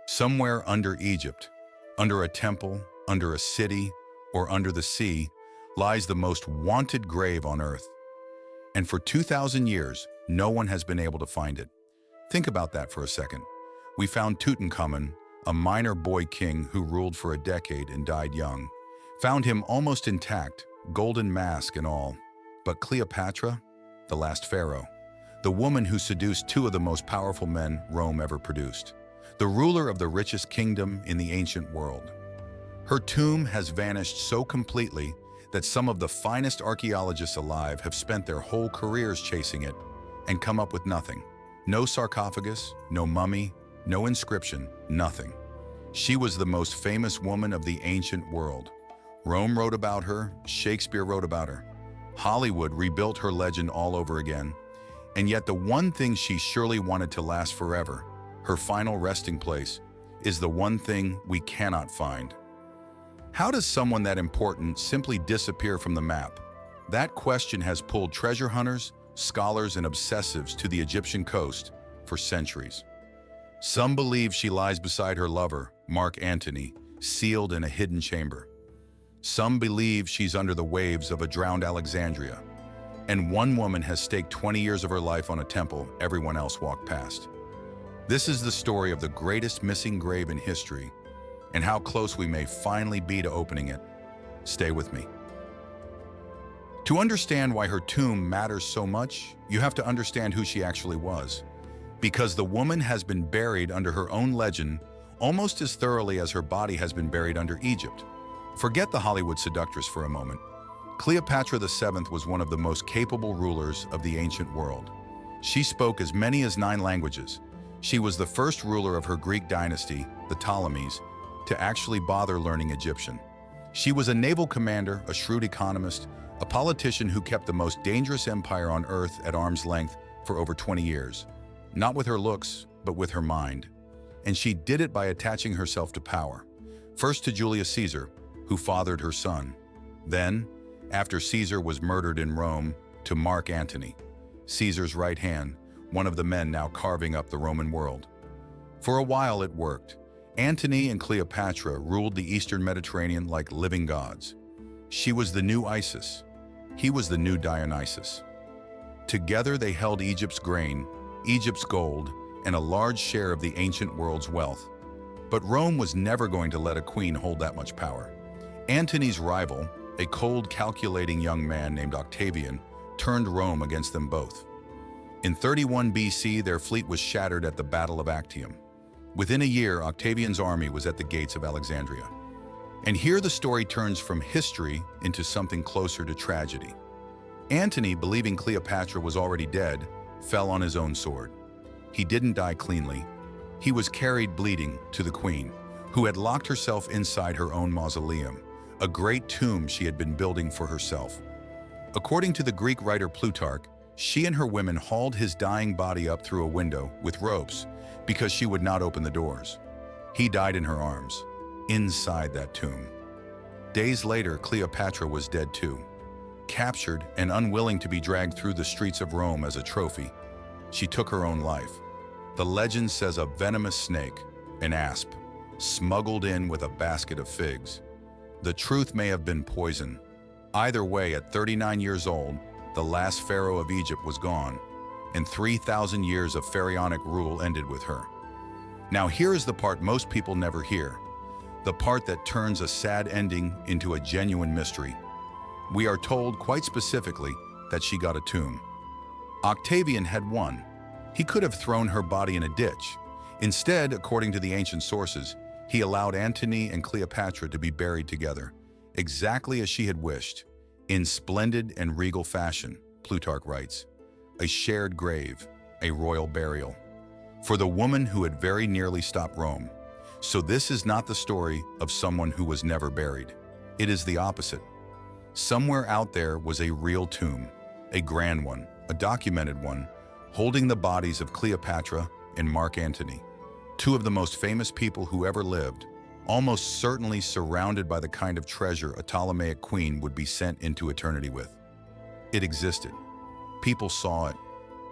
Somewhere under Egypt, under a temple, under a city, or under the sea, lies the most wanted grave on earth. And for 2,000 years, no one has been able to find it. Think about that for a second. We found Tutankhamun, a minor boy king who ruled for a decade and died young. Found him almost intact, golden mask and all. But Cleopatra, the last pharaoh, the woman who seduced two of the most powerful men Rome ever produced, the ruler of the richest kingdom in the ancient world. Her tomb has vanished so completely that some of the finest archaeologists alive have spent their whole careers chasing it and come up with nothing. No sarcophagus, no mummy, no inscription, nothing. She was the most famous woman of the ancient world. Rome wrote about her, Shakespeare wrote about her. Hollywood rebuilt her legend all over again. And yet the one thing she surely wanted to last forever, her final resting place, is the one thing we cannot find. How does someone that important simply disappear from the map? That question has pulled treasure hunters, scholars, and obsessives to the Egyptian coast for centuries. Some believe she lies beside her lover, Mark Antony, sealed in a hidden chamber. Some believe she's under the waves of a drowned Alexandria. And one woman has staked 20 years of her life on a temple everyone else walked past. This is the story of the greatest missing grave in history and how close we may finally be to opening it. Stay with me. To understand why her tomb matters so much, you have to understand who she actually was. Because the woman has been buried under her own legend almost as thoroughly as her body has been buried under Egypt. Forget the Hollywood seductress for a moment. Cleopatra VII was one of the most capable rulers of the ancient world. She spoke as many as 9 languages. She was the first ruler of her Greek dynasty, the Ptolemies, to actually bother learning Egyptian. She was a naval commander, a shrewd economist, a politician who kept the most dangerous empire on earth at arm's length for over 20 years. Not with her looks, but with her mind. And she did it by attaching herself to power. First to Julius Caesar, who fathered her son. Then, after Caesar was murdered in Rome, to Mark Antony, Caesar's right hand, one of the men now carving up the Roman world. For a while it worked. Antony and Cleopatra ruled the Eastern Mediterranean like living gods. She was the new Isis. He was the new Dionysus. Together they held Egypt's grain, Egypt's gold, and a large share of the ancient world's wealth. But Rome was never going to let a queen hold that much power. Antony's rival, a cold, calculating young man named Octavian, turned Rome against them both. In 31 BC, their fleet was shattered at the Battle of Actium. Within a year, Octavian's army was at the gates of Alexandria. And here the story turns from history into something closer to tragedy. Antony, believing Cleopatra was already dead, fell on his own sword. He didn't die cleanly. He was carried bleeding to the queen, who had locked herself inside her own mausoleum, a great tomb she had been building for herself. According to the Greek writer Plutarch, she and her women hauled his dying body up through a window with ropes because she would not open the doors. He died in her arms, inside that tomb. Days later, Cleopatra was dead too. Captured and unwilling to be dragged through the streets of Rome as a trophy, she took her own life. The legend says a venomous snake, an asp, smuggled in with a basket of figs. The truth may have been poison. Either way, at 39 years old, the last pharaoh of Egypt was gone, and 3,000 years of pharaonic rule ended with her. Now here is the part most people never hear, the part that turns a sad ending into a genuine mystery. We are told quite specifically that she got a tomb. Octavian had won. He could have thrown her body in a ditch. Instead, according to the ancient sources, he allowed Antony and Cleopatra to be buried together, exactly as she had wished, in splendid and regal fashion, Plutarch writes. A shared grave, a royal burial, for the woman who had very nearly stopped Rome. So this is not the story of someone who was never buried. It is the opposite. Somewhere out there was a real tomb, a grand one, a documented one, holding the bodies of Cleopatra and Mark Antony, two of the most famous people who ever lived, almost certainly surrounded by the kind of treasure a Ptolemaic queen would be sent into eternity with. It existed. People saw it.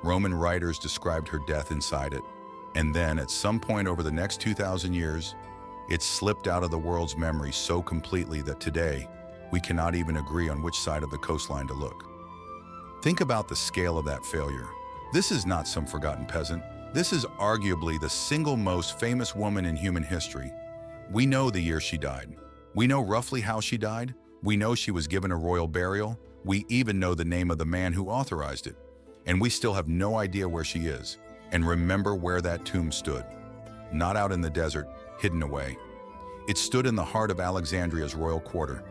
Roman writers described her death inside it. And then, at some point over the next 2,000 years, it slipped out of the world's memory so completely that today, we cannot even agree on which side of the coastline to look. Think about the scale of that failure. This is not some forgotten peasant. This is arguably the single most famous woman in human history. We know the year she died. We know roughly how she died. We know she was given a royal burial. We even know the name of the man who authorized it. And we still have no idea where she is. And remember where that tomb stood. Not out in the desert, hidden away. It stood in the heart of Alexandria's royal quarter,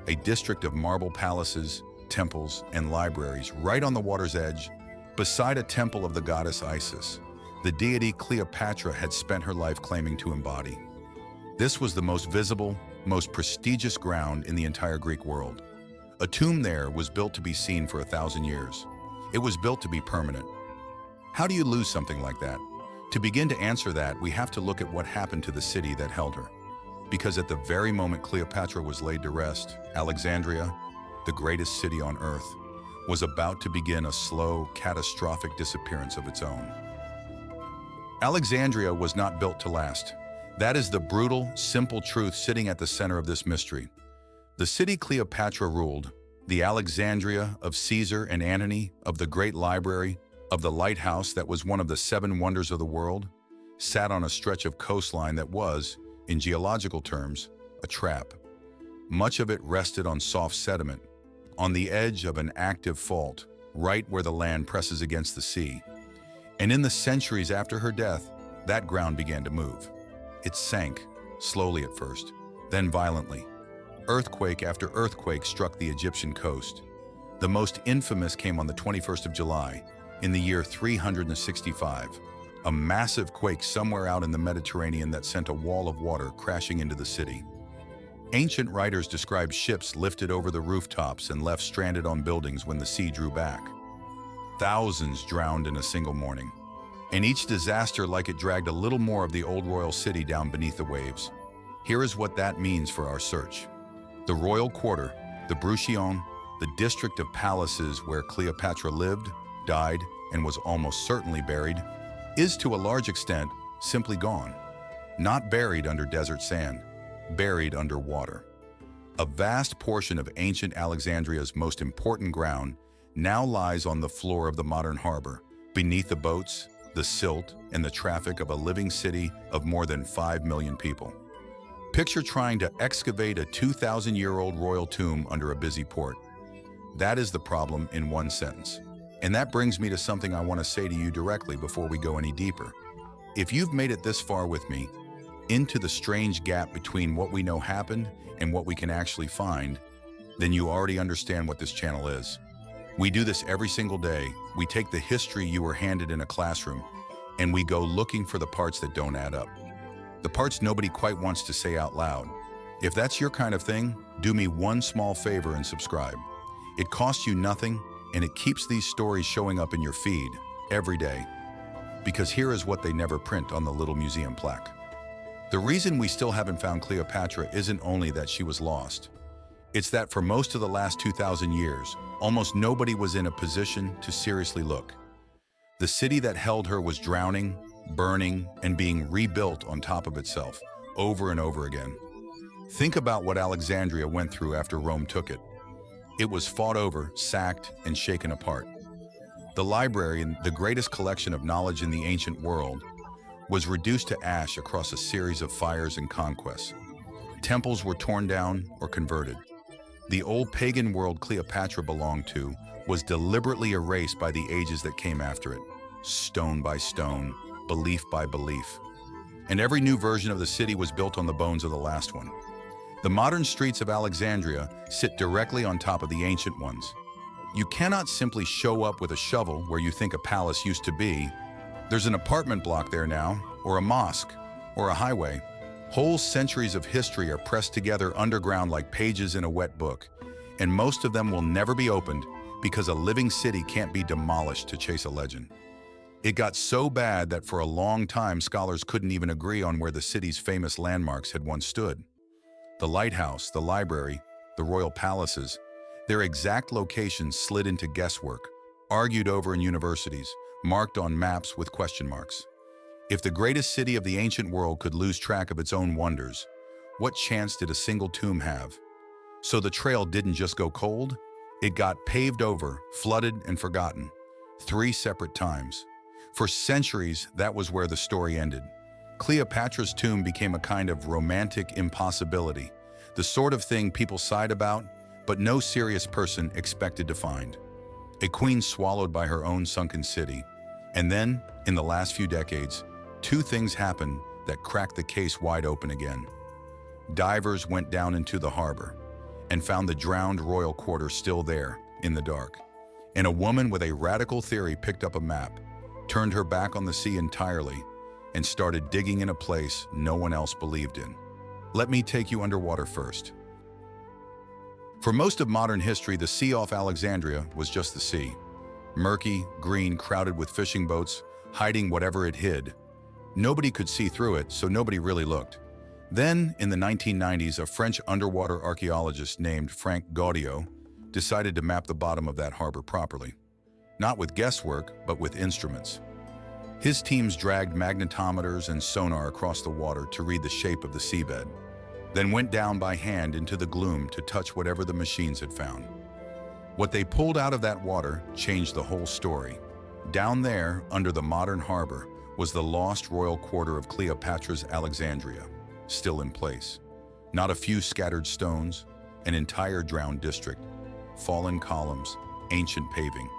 a district of marble palaces, temples, and libraries right on the water's edge, beside a temple of the goddess Isis, the deity Cleopatra had spent her life claiming to embody. This was the most visible, most prestigious ground in the entire Greek world. A tomb there was built to be seen for 1,000 years. It was built to be permanent. How do you lose something like that? To begin to answer that, we have to look at what happened to the city that held her. Because at the very moment Cleopatra was laid to rest, Alexandria, the greatest city on earth, was about to begin a slow, catastrophic disappearance of its own. Alexandria was not built to last. That is the brutal, simple truth sitting at the center of this mystery. The city Cleopatra ruled, the Alexandria of Caesar and Antony, of the Great Library, of the lighthouse that was one of the 7 wonders of the world, sat on a stretch of coastline that was, in geological terms, a trap. Much of it rested on soft sediment, on the edge of an active fault, right where the land presses against the sea. And in the centuries after her death, that ground began to move. It sank, slowly at first, then violently. Earthquake after earthquake struck the Egyptian coast. The most infamous came on the 21st of July, in the year 365, a massive quake somewhere out in the Mediterranean that sent a wall of water crashing into the city. Ancient writers describe ships lifted over the rooftops and left stranded on buildings when the sea drew back. Thousands drowned in a single morning. And each disaster like it dragged a little more of the old royal city down beneath the waves. Here is what that means for our search. The royal quarter, the Bruchion, the district of palaces where Cleopatra lived, died, and was almost certainly buried, is to a large extent simply gone. Not buried under desert sand, buried under water. A vast portion of ancient Alexandria's most important ground now lies on the floor of the modern harbor, beneath the boats, the silt, and the traffic of a living city of more than 5 million people. Picture trying to excavate a 2,000-year-old royal tomb under a busy port. That is the problem in one sentence. And that brings me to something I want to say to you directly before we go any deeper. If you've made it this far with me, into the strange gap between what we know happened and what we can actually find, then you already understand what this channel is. We do this every single day. We take the history you were handed in a classroom, and we go looking for the parts that don't add up. The parts nobody quite wants to say out loud. If that's your kind of thing, do me one small favor and subscribe. It costs you nothing, and it keeps these stories showing up in your feed every day. Because here is what they never print on the little museum plaque. The reason we still haven't found Cleopatra isn't only that she was lost. It's that for most of the last 2,000 years, almost nobody was in a position to seriously look. The city that held her was drowning, burning, and being rebuilt on top of itself, over and over again. Think about what Alexandria went through after Rome took it. It was fought over, sacked, and shaken apart. The library, the greatest collection of knowledge in the ancient world, was reduced to ash across a series of fires and conquests. Temples were torn down or converted. The old pagan world Cleopatra belonged to was deliberately erased by the ages that came after it, stone by stone, belief by belief. And every new version of the city was built on the bones of the last one. The modern streets of Alexandria sit directly on top of the ancient ones. You cannot simply show up with a shovel where you think a palace used to be. There's an apartment block there now, or a mosque, or a highway. Whole centuries of history are pressed together underground like pages in a wet book, and most of them will never be opened because a living city can't be demolished to chase a legend. It got so bad that for a long time scholars couldn't even agree on where the city's famous landmarks had once stood. The lighthouse, the library, the royal palaces, their exact locations slid into guesswork, argued over in universities, marked on maps with question marks. If the greatest city of the ancient world could lose track of its own wonders, what chance did a single tomb have? So the trail didn't just go cold, it got paved over, flooded, and forgotten. 3 separate times. For centuries, that was where the story ended. Cleopatra's tomb became a kind of romantic impossibility, the sort of thing people sighed about, but no serious person expected to find. A queen swallowed by her own sunken city. And then, in the last few decades, 2 things happened that cracked the case wide open again. Divers went down into the harbor and found the drowned royal quarter still there, in the dark. And a woman with a radical theory picked up a map, turned her back on the sea entirely, and started digging in a place no one else believed in. Let me take you underwater first. For most of modern history, the sea off Alexandria was just the sea. Murky, green, crowded with fishing boats, hiding whatever it hid. Nobody could see through it, so nobody really looked. Then, in the 1990s, a French underwater archaeologist named Frank Gaudio decided to map the bottom of that harbor properly. Not with guesswork, but with instruments. His teams dragged magnetometers and sonar across the water to read the shape of the seabed, then went down by hand into the gloom to touch whatever the machines had found. What they pulled out of that water changed the whole story. Down there, under the modern harbor, was the lost royal quarter of Cleopatra's Alexandria, still in place. Not a few scattered stones, an entire drowned district, fallen columns, ancient paving,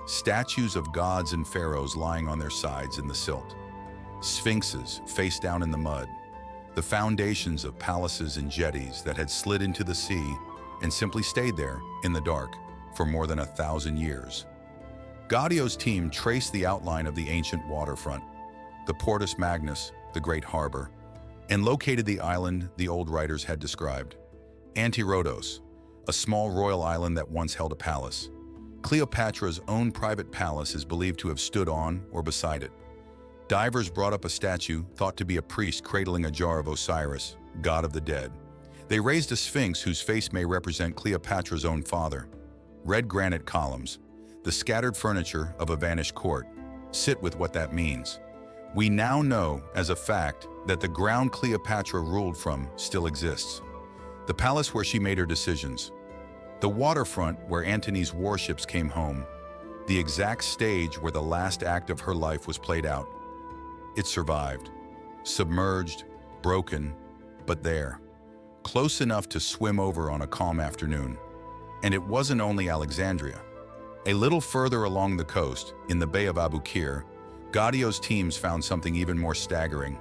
statues of gods and pharaohs lying on their sides in the silt, sphinxes face down in the mud, the foundations of palaces and jetties that had slid into the sea and simply stayed there in the dark for more than 1,000 years. Gaudio's team traced the outline of the ancient waterfront, the Portus Magnus, the great harbor, and located the island the old writers had described. Antirodos, a small royal island that once held a palace. Cleopatra's own private palace is believed to have stood on or beside it. Divers brought up a statue thought to be a priest cradling a jar of Osiris, god of the dead. They raised a sphinx whose face may represent Cleopatra's own father. Red granite columns, the scattered furniture of a vanished court, sit with what that means. We now know, as a fact, that the ground Cleopatra ruled from still exists. The palace where she made her decisions. The waterfront where Antony's warships came home. The exact stage where the last act of her life was played out. It survived. Submerged, broken, but there. Close enough to swim over on a calm afternoon. And it wasn't only Alexandria. A little further along the coast, in the Bay of Abu Qir, Gaudio's teams found something even more staggering.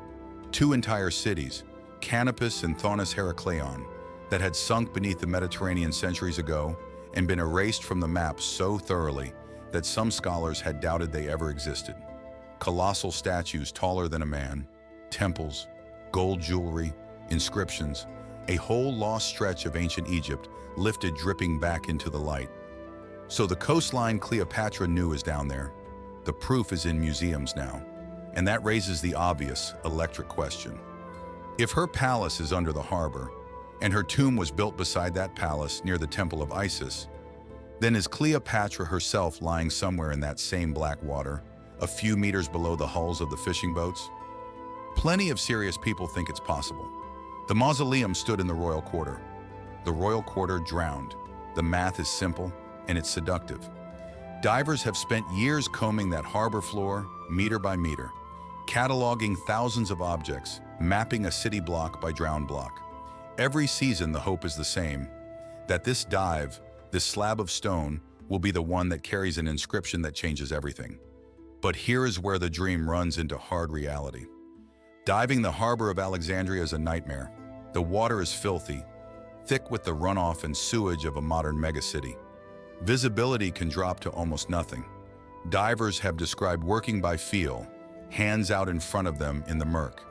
2 entire cities, Canopus and Thonis Heracleion, that had sunk beneath the Mediterranean centuries ago and been erased from the map so thoroughly that some scholars had doubted they ever existed. Colossal statues taller than a man, temples, gold jewelry, inscriptions, a whole lost stretch of ancient Egypt lifted dripping back into the light. So the coastline Cleopatra knew is down there. The proof is in museums now. And that raises the obvious, electric question. If her palace is under the harbor, and her tomb was built beside that palace near the temple of Isis, then is Cleopatra herself lying somewhere in that same black water, a few meters below the hulls of the fishing boats? Plenty of serious people think it's possible. The mausoleum stood in the royal quarter. The royal quarter drowned. The math is simple, and it's seductive. Divers have spent years combing that harbor floor, meter by meter, cataloging thousands of objects, mapping a city block by drowned block. Every season the hope is the same, that this dive, this slab of stone, will be the one that carries an inscription that changes everything. But here is where the dream runs into hard reality. Diving the harbor of Alexandria is a nightmare. The water is filthy, thick with the runoff and sewage of a modern megacity. Visibility can drop to almost nothing. Divers have described working by feel, hands out in front of them in the murk.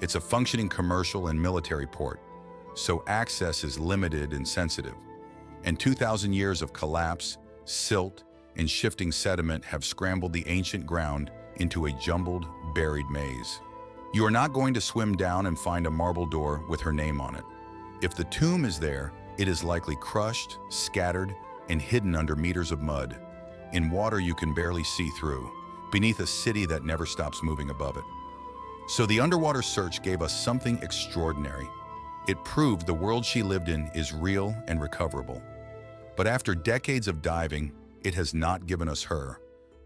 It's a functioning commercial and military port, so access is limited and sensitive. And 2,000 years of collapse, silt, and shifting sediment have scrambled the ancient ground into a jumbled, buried maze. You are not going to swim down and find a marble door with her name on it. If the tomb is there, it is likely crushed, scattered, and hidden under meters of mud, in water you can barely see through, beneath a city that never stops moving above it. So the underwater search gave us something extraordinary. It proved the world she lived in is real and recoverable. But after decades of diving, it has not given us her.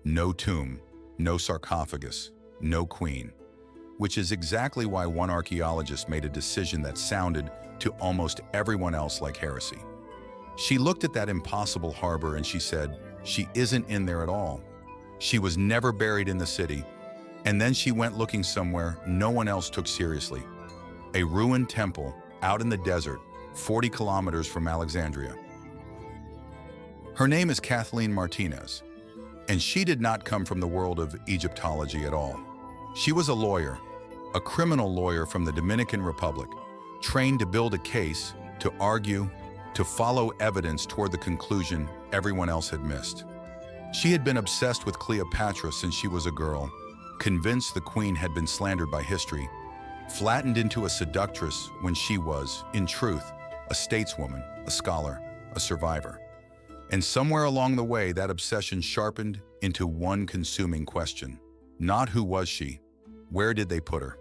No tomb, no sarcophagus, no queen. Which is exactly why one archaeologist made a decision that sounded to almost everyone else like heresy. She looked at that impossible harbor and she said, she isn't in there at all. She was never buried in the city. And then she went looking somewhere no one else took seriously. A ruined temple out in the desert, 40 kilometers from Alexandria. Her name is Kathleen Martínez, and she did not come from the world of Egyptology at all. She was a lawyer, a criminal lawyer from the Dominican Republic, trained to build a case, to argue, to follow evidence toward the conclusion everyone else had missed. She had been obsessed with Cleopatra since she was a girl, convinced the queen had been slandered by history, flattened into a seductress when she was, in truth, a stateswoman, a scholar, a survivor. And somewhere along the way, that obsession sharpened into one consuming question. Not who was she, where did they put her?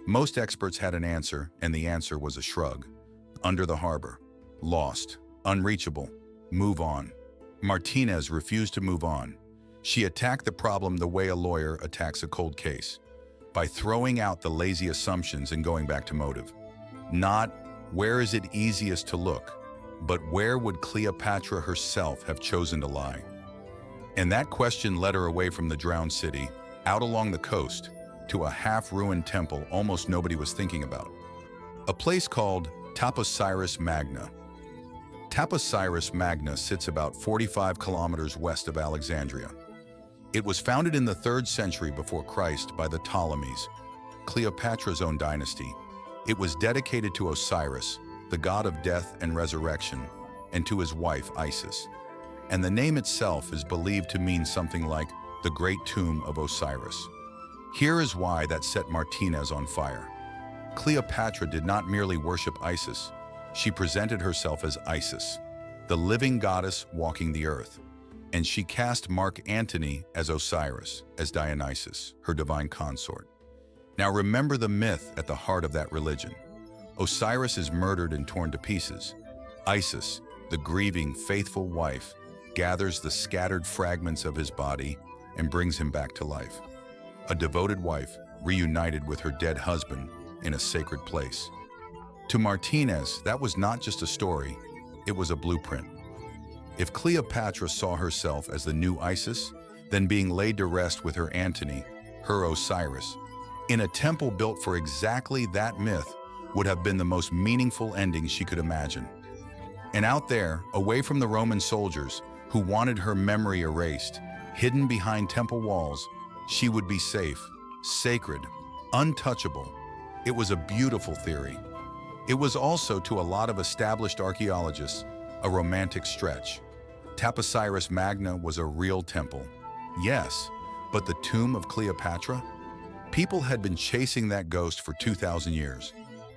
Most experts had an answer, and the answer was a shrug. Under the harbor. Lost. Unreachable. Move on. Martínez refused to move on. She attacked the problem the way a lawyer attacks a cold case, by throwing out the lazy assumptions and going back to motive. Not, where is it easiest to look, but where would Cleopatra herself have chosen to lie? And that question led her away from the drowned city, out along the coast, to a half-ruined temple almost nobody was thinking about. A place called Taposiris Magna. Taposiris Magna sits about 45 kilometers west of Alexandria. It was founded in the 3rd century before Christ by the Ptolemies, Cleopatra's own dynasty. It was dedicated to Osiris, the god of death and resurrection, and to his wife Isis. And the name itself is believed to mean something like the Great Tomb of Osiris. Here is why that set Martínez on fire. Cleopatra did not merely worship Isis, she presented herself as Isis, the living goddess walking the earth. And she cast Mark Antony as Osiris, as Dionysus, her divine consort. Now remember the myth at the heart of that religion. Osiris is murdered and torn to pieces. Isis, the grieving, faithful wife, gathers the scattered fragments of his body and brings him back to life. A devoted wife, reunited with her dead husband in a sacred place. To Martínez, that was not just a story, it was a blueprint. If Cleopatra saw herself as the new Isis, then being laid to rest with her Antony, her Osiris, in a temple built for exactly that myth would have been the most meaningful ending she could imagine. And out there, away from the Roman soldiers who wanted her memory erased, hidden behind temple walls, she would be safe, sacred, untouchable. It was a beautiful theory. It was also, to a lot of established archaeologists, a romantic stretch. Taposiris Magna was a real temple. Yes, but the tomb of Cleopatra? People had been chasing that ghost for 2,000 years.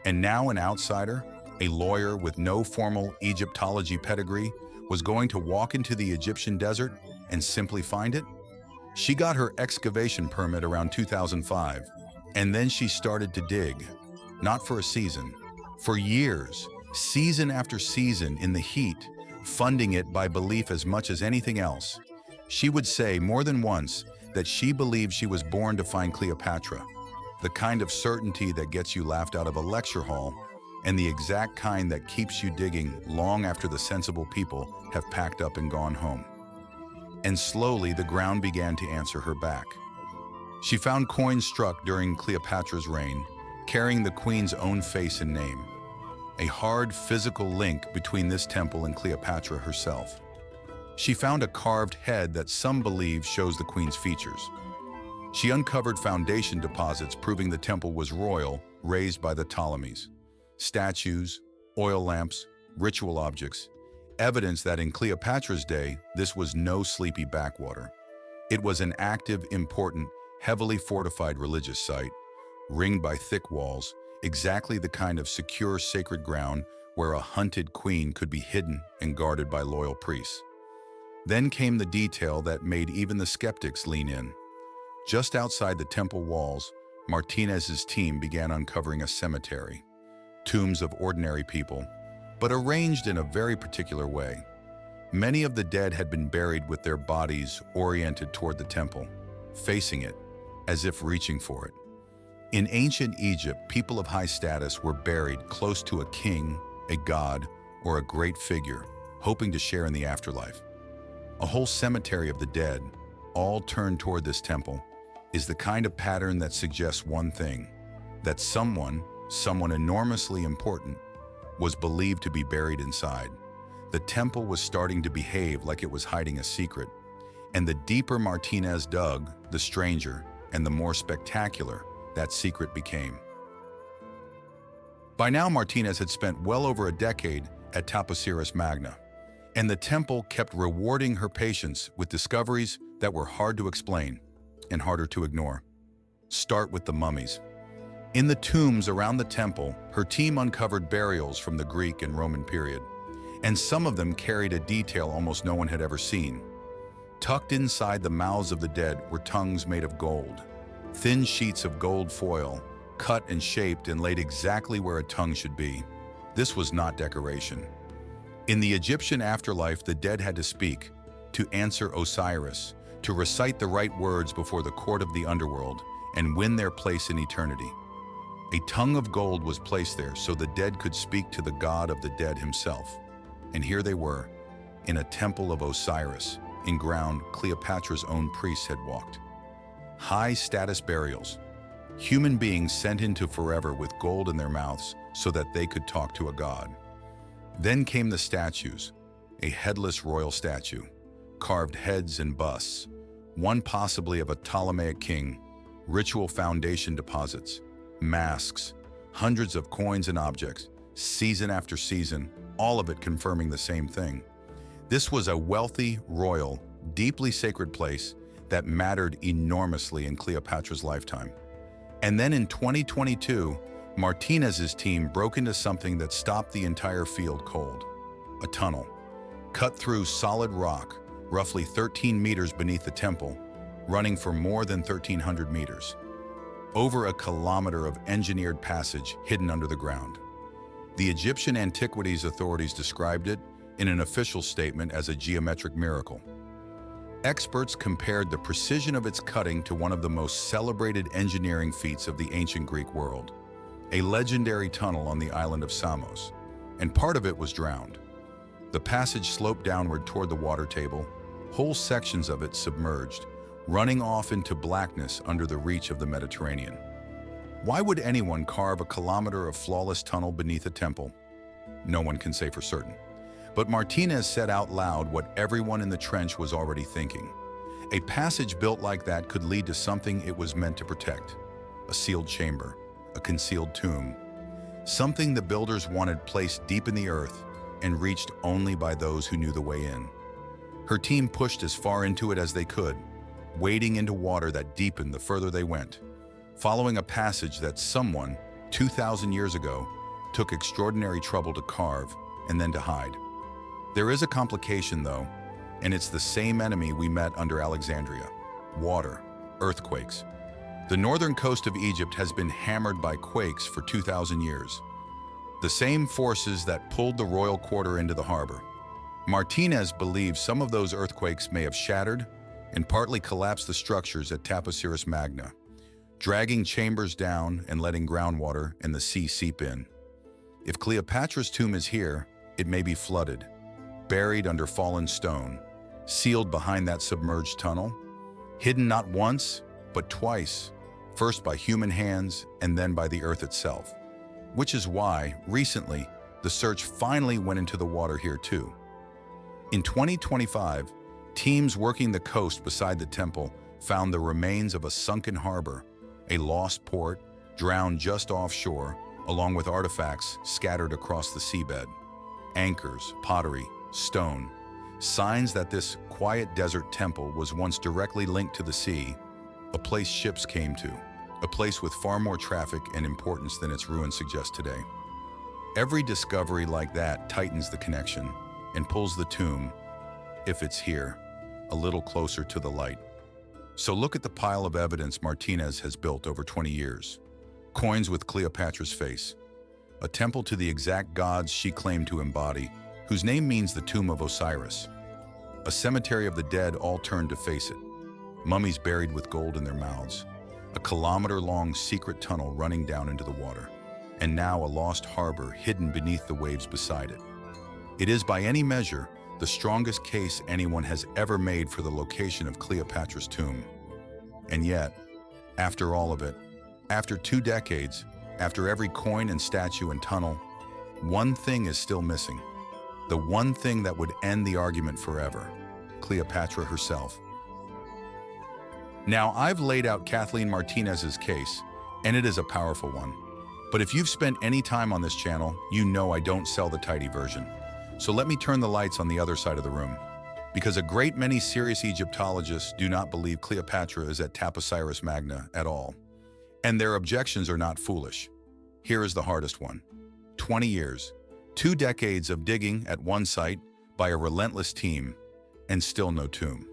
And now an outsider, a lawyer with no formal Egyptology pedigree, was going to walk into the Egyptian desert and simply find it? She got her excavation permit around 2005, and then she started to dig. Not for a season, for years, season after season in the heat, funding it by belief as much as anything else. She would say more than once that she believed she was born to find Cleopatra, the kind of certainty that gets you laughed out of a lecture hall, and the exact kind that keeps you digging long after the sensible people have packed up and gone home. And slowly the ground began to answer her back. She found coins struck during Cleopatra's reign, carrying the queen's own face and name, a hard physical link between this temple and Cleopatra herself. She found a carved head that some believe shows the queen's features. She uncovered foundation deposits proving the temple was royal, raised by the Ptolemies. Statues, oil lamps, ritual objects, evidence that in Cleopatra's day, this was no sleepy backwater. It was an active, important, heavily fortified religious site, ringed by thick walls, exactly the kind of secure sacred ground where a hunted queen could be hidden and guarded by loyal priests. Then came the detail that made even the skeptics lean in. Just outside the temple walls, Martinez's team began uncovering a cemetery, tombs of ordinary people, but arranged in a very particular way. Many of the dead had been buried with their bodies oriented toward the temple, facing it, as if reaching for it. In ancient Egypt, people of high status were buried close to a king, a god, or a great figure, hoping to share in the afterlife. A whole cemetery of the dead, all turned toward this temple, is the kind of pattern that suggests one thing, that someone enormously important, was believed to be buried inside. The temple was starting to behave like it was hiding a secret, and the deeper Martinez dug, the stranger and the more spectacular that secret became. By now, Martinez had spent well over a decade at Taposiris Magna, and the temple kept rewarding her patience with discoveries that were hard to explain and harder to ignore. Start with the mummies. In the tombs around the temple, her team uncovered burials from the Greek and Roman period, and some of them carried a detail almost no one had ever seen. Tucked inside the mouths of the dead were tongues made of gold, thin sheets of gold foil, cut and shaped and laid exactly where a tongue should be. This was not decoration. In the Egyptian afterlife, the dead had to speak, to answer Osiris, to recite the right words before the court of the underworld, and win their place in eternity. A tongue of gold was placed there so the dead could speak to the god of the dead himself. And here they were, in a temple of Osiris, in ground Cleopatra's own priests had walked. High-status burials, human beings sent into forever with gold in their mouths so that they could talk to a god. Then came the statues, a headless royal statue, carved heads and busts, one possibly of a Ptolemaic king, ritual foundation deposits, masks, hundreds of coins and objects, season after season, all of it confirming the same thing. This was a wealthy, royal, deeply sacred place that mattered enormously in Cleopatra's lifetime. And then in 2022, Martinez's team broke into something that stopped the entire field cold. A tunnel, cut through solid rock, roughly 13 meters beneath the temple, running for more than 1,300 meters. Over a kilometer of engineered passage hidden under the ground. The Egyptian Antiquities authorities described it in an official statement as a geometric miracle. Experts compared the precision of its cutting to one of the most celebrated engineering feats of the ancient Greek world, a legendary tunnel on the island of Samos, and part of it was drowned. The passage sloped downward toward the water table, whole sections of it submerged, running off into blackness under the reach of the Mediterranean. Why would anyone carve a kilometer of flawless tunnel beneath a temple? No one can say for certain. But Martinez said out loud what everyone in the trench was already thinking. A passage built like that could lead to something it was meant to protect. A sealed chamber, a concealed tomb. Something the builders wanted placed deep in the earth and reached only by those who knew the way in. Her team pushed as far into it as they could, wading into water that deepened the further they went, following a passage that someone, 2,000 years ago, took extraordinary trouble to carve and then to hide. There is a complication, though, and it's the same enemy we met under Alexandria: water, earthquakes. The northern coast of Egypt has been hammered by quakes for 2,000 years. The same forces that pulled the royal quarter into the harbor. Martinez believes some of those earthquakes may have shattered and partly collapsed the structures at Taposiris Magna, dragging chambers down and letting groundwater and the sea seep in. If Cleopatra's tomb is here, it may be flooded, buried under fallen stone, sealed behind that submerged tunnel, hidden not once, but twice, first by human hands and then by the earth itself. Which is why, recently, the search finally went into the water here too. In 2025, teams working the coast beside the temple found the remains of a sunken harbor, a lost port, drowned just offshore, along with artifacts scattered across the seabed. Anchors, pottery, stone, signs that this quiet desert temple was once directly linked to the sea, a place ships came to, a place with far more traffic and importance than its ruins suggest today. Every discovery like that tightens the connection and pulls the tomb, if it's here, a little closer to the light. So look at the pile of evidence Martinez has built over 20 years. Coins with Cleopatra's face, a temple to the exact gods she claimed to embody, whose name means the tomb of Osiris, a cemetery of the dead all turned to face it, mummies buried with gold in their mouths, a kilometer-long secret tunnel running down into the water, and now a lost harbor hidden beneath the waves beside it. It is by any measure the strongest case anyone has ever made for the location of Cleopatra's tomb. And yet, after all of it, after 2 decades, after every coin and statue and tunnel, one thing is still missing. The one thing that would end the argument forever: Cleopatra herself. Now, I've laid out Kathleen Martínez's case, and it is a powerful one. But if you've spent any time on this channel, you know I don't sell the tidy version. So let me turn the lights on the other side of the room. Because a great many serious Egyptologists do not believe Cleopatra is at Taposiris Magna at all. And their objections are not foolish. Here is the hardest one. 20 years, 2 decades of digging at one site by a relentless team, and still no tomb.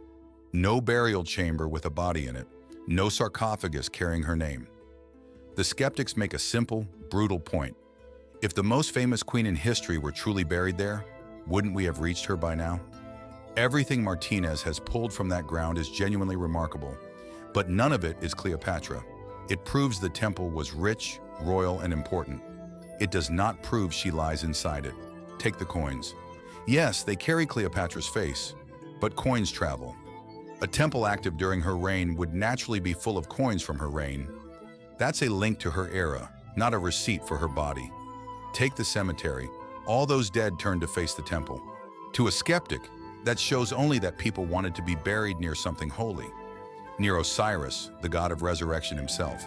No burial chamber with a body in it, no sarcophagus carrying her name. The skeptics make a simple, brutal point. If the most famous queen in history were truly buried there, wouldn't we have reached her by now? Everything Martinez has pulled from that ground is genuinely remarkable, but none of it is Cleopatra. It proves the temple was rich, royal, and important. It does not prove she lies inside it. Take the coins. Yes, they carry Cleopatra's face, but coins travel. A temple active during her reign would naturally be full of coins from her reign. That's a link to her era, not a receipt for her body. Take the cemetery. All those dead turned to face the temple. To a skeptic, that shows only that people wanted to be buried near something holy, near Osiris, the god of resurrection himself.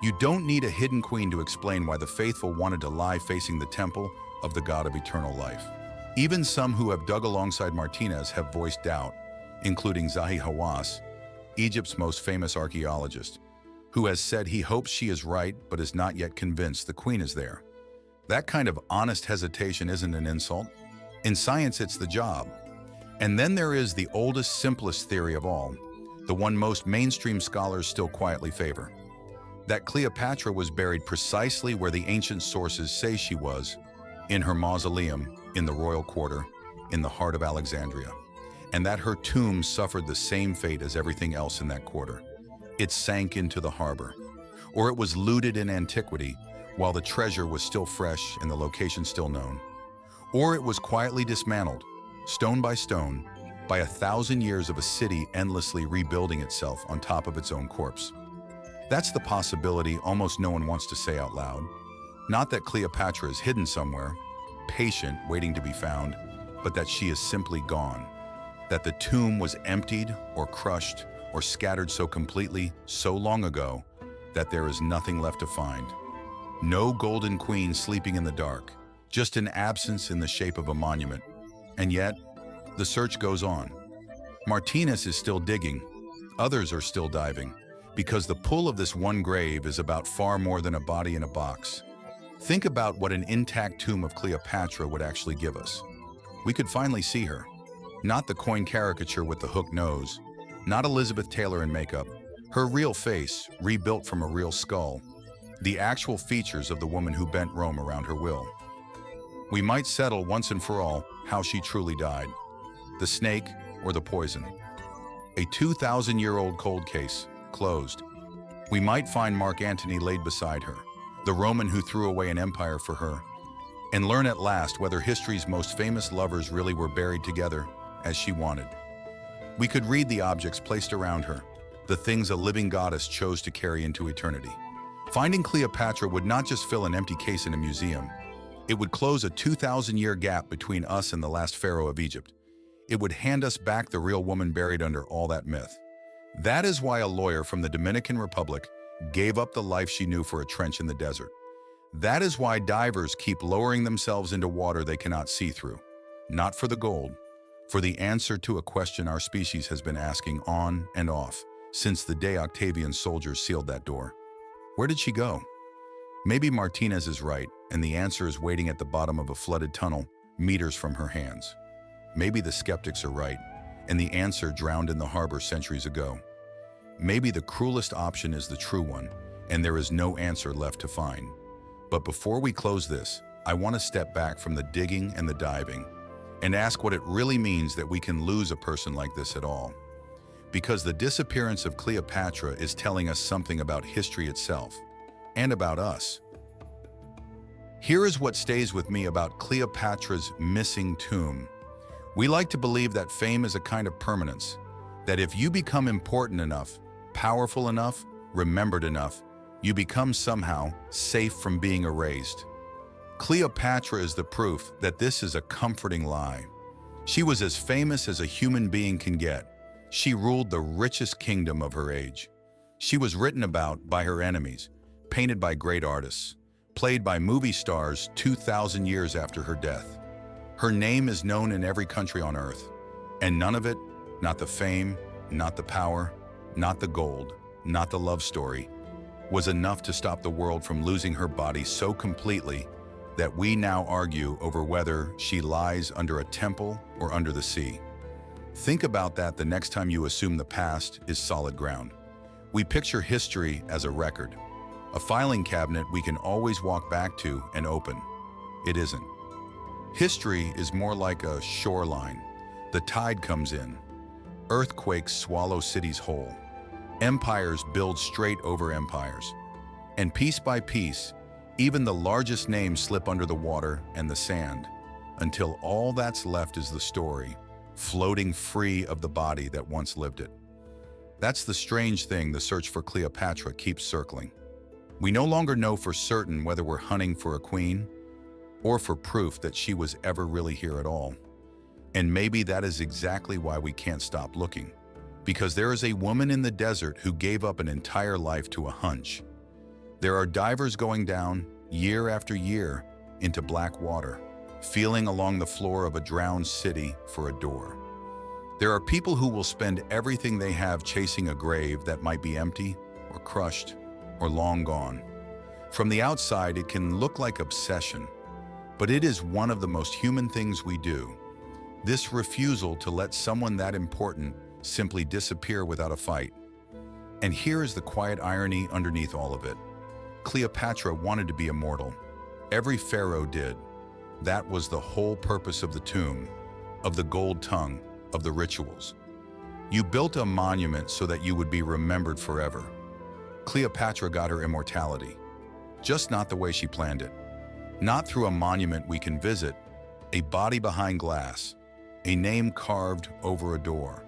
You don't need a hidden queen to explain why the faithful wanted to lie facing the temple of the god of eternal life. Even some who have dug alongside Martinez have voiced doubt, including Zahi Hawass, Egypt's most famous archaeologist, who has said he hopes she is right but is not yet convinced the queen is there. That kind of honest hesitation isn't an insult. In science, it's the job. And then there is the oldest, simplest theory of all, the one most mainstream scholars still quietly favor, that Cleopatra was buried precisely where the ancient sources say she was, in her mausoleum, in the royal quarter, in the heart of Alexandria, and that her tomb suffered the same fate as everything else in that quarter. It sank into the harbor, or it was looted in antiquity while the treasure was still fresh and the location still known, or it was quietly dismantled, stone by stone, by 1,000 years of a city endlessly rebuilding itself on top of its own corpse. That's the possibility almost no one wants to say out loud. Not that Cleopatra is hidden somewhere, patient, waiting to be found, but that she is simply gone. That the tomb was emptied or crushed or scattered so completely, so long ago, that there is nothing left to find. No golden queen sleeping in the dark, just an absence in the shape of a monument. And yet, the search goes on. Martinez is still digging, others are still diving, because the pull of this one grave is about far more than a body in a box. Think about what an intact tomb of Cleopatra would actually give us. We could finally see her. Not the coin caricature with the hooked nose, not Elizabeth Taylor in makeup, her real face, rebuilt from a real skull, the actual features of the woman who bent Rome around her will. We might settle once and for all how she truly died. The snake or the poison. A 2,000-year-old cold case, closed. We might find Mark Antony laid beside her, the Roman who threw away an empire for her, and learn at last whether history's most famous lovers really were buried together as she wanted. We could read the objects placed around her, the things a living goddess chose to carry into eternity. Finding Cleopatra would not just fill an empty case in a museum. It would close a 2,000-year gap between us and the last pharaoh of Egypt. It would hand us back the real woman buried under all that myth. That is why a lawyer from the Dominican Republic gave up the life she knew for a trench in the desert. That is why divers keep lowering themselves into water they cannot see through. Not for the gold, for the answer to a question our species has been asking on and off since the day Octavian's soldiers sealed that door. Where did she go? Maybe Martinez is right, and the answer is waiting at the bottom of a flooded tunnel, meters from her hands. Maybe the skeptics are right, and the answer drowned in the harbor centuries ago. maybe the cruelest option is the true one, and there is no answer left to find. But before we close this, I want to step back from the digging and the diving and ask what it really means that we can lose a person like this at all. Because the disappearance of Cleopatra is telling us something about history itself and about us. Here is what stays with me about Cleopatra's missing tomb. We like to believe that fame is a kind of permanence, that if you become important enough, powerful enough, remembered enough, you become somehow safe from being erased. Cleopatra is the proof that this is a comforting lie. She was as famous as a human being can get. She ruled the richest kingdom of her age. She was written about by her enemies, painted by great artists, played by movie stars 2,000 years after her death. Her name is known in every country on earth, and none of it, not the fame, not the power, not the gold, not the love story, was enough to stop the world from losing her body so completely that we now argue over whether she lies under a temple or under the sea. Think about that the next time you assume the past is solid ground. We picture history as a record, a filing cabinet we can always walk back to and open. It isn't. History is more like a shoreline. The tide comes in. Earthquakes swallow cities whole. Empires build straight over empires. And piece by piece, even the largest names slip under the water and the sand, until all that's left is the story, floating free of the body that once lived it. That's the strange thing the search for Cleopatra keeps circling. We no longer know for certain whether we're hunting for a queen or for proof that she was ever really here at all. And maybe that is exactly why we can't stop looking. Because there is a woman in the desert who gave up an entire life to a hunch. There are divers going down, year after year, into black water, feeling along the floor of a drowned city for a door. There are people who will spend everything they have chasing a grave that might be empty or crushed or long gone. From the outside, it can look like obsession, but it is one of the most human things we do. This refusal to let someone that important simply disappear without a fight. And here is the quiet irony underneath all of it. Cleopatra wanted to be immortal. Every pharaoh did. That was the whole purpose of the tomb, of the gold tongue, of the rituals. You built a monument so that you would be remembered forever. Cleopatra got her immortality, just not the way she planned it. Not through a monument we can visit, a body behind glass, a name carved over a door.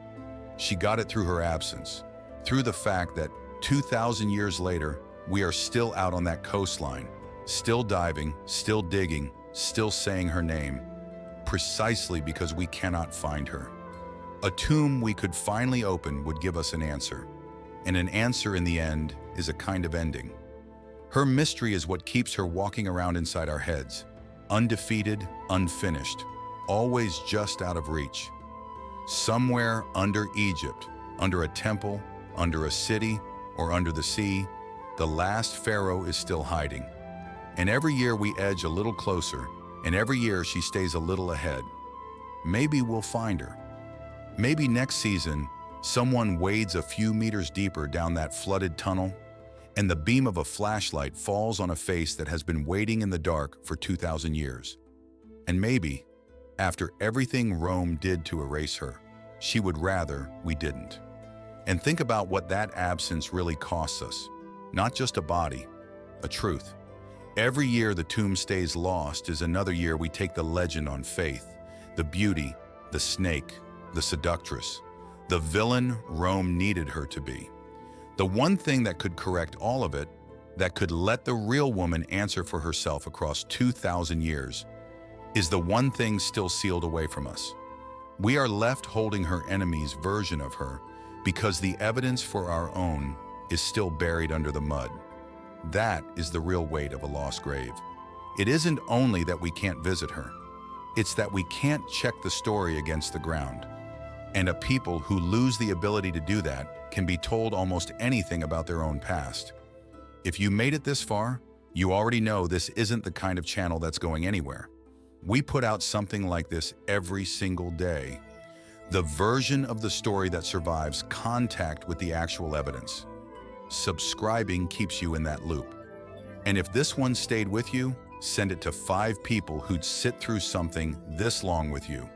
She got it through her absence, through the fact that 2,000 years later, we are still out on that coastline, still diving, still digging, still saying her name, precisely because we cannot find her. A tomb we could finally open would give us an answer, and an answer in the end is a kind of ending. Her mystery is what keeps her walking around inside our heads, undefeated, unfinished, always just out of reach. Somewhere under Egypt, under a temple, under a city, or under the sea, the last pharaoh is still hiding. And every year we edge a little closer, and every year she stays a little ahead. Maybe we'll find her. Maybe next season, someone wades a few meters deeper down that flooded tunnel, and the beam of a flashlight falls on a face that has been waiting in the dark for 2,000 years. And maybe, after everything Rome did to erase her, she would rather we didn't. And think about what that absence really costs us. Not just a body, a truth. Every year the tomb stays lost is another year we take the legend on faith, the beauty, the snake, the seductress, the villain Rome needed her to be. The one thing that could correct all of it, that could let the real woman answer for herself across 2,000 years, is the one thing still sealed away from us. We are left holding her enemy's version of her because the evidence for our own is still buried under the mud. That is the real weight of a lost grave. It isn't only that we can't visit her, it's that we can't check the story against the ground. And a people who lose the ability to do that can be told almost anything about their own past. If you made it this far, you already know this isn't the kind of channel that's going anywhere. We put out something like this every single day. The version of the story that survives contact with the actual evidence. Subscribing keeps you in that loop. And if this one stayed with you, send it to 5 people who'd sit through something this long with you.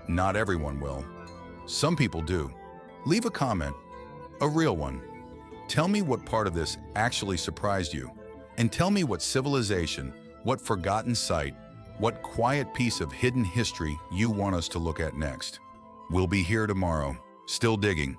Not everyone will. Some people do. Leave a comment, a real one. Tell me what part of this actually surprised you. And tell me what civilization, what forgotten site, what quiet piece of hidden history you want us to look at next. We'll be here tomorrow, still digging.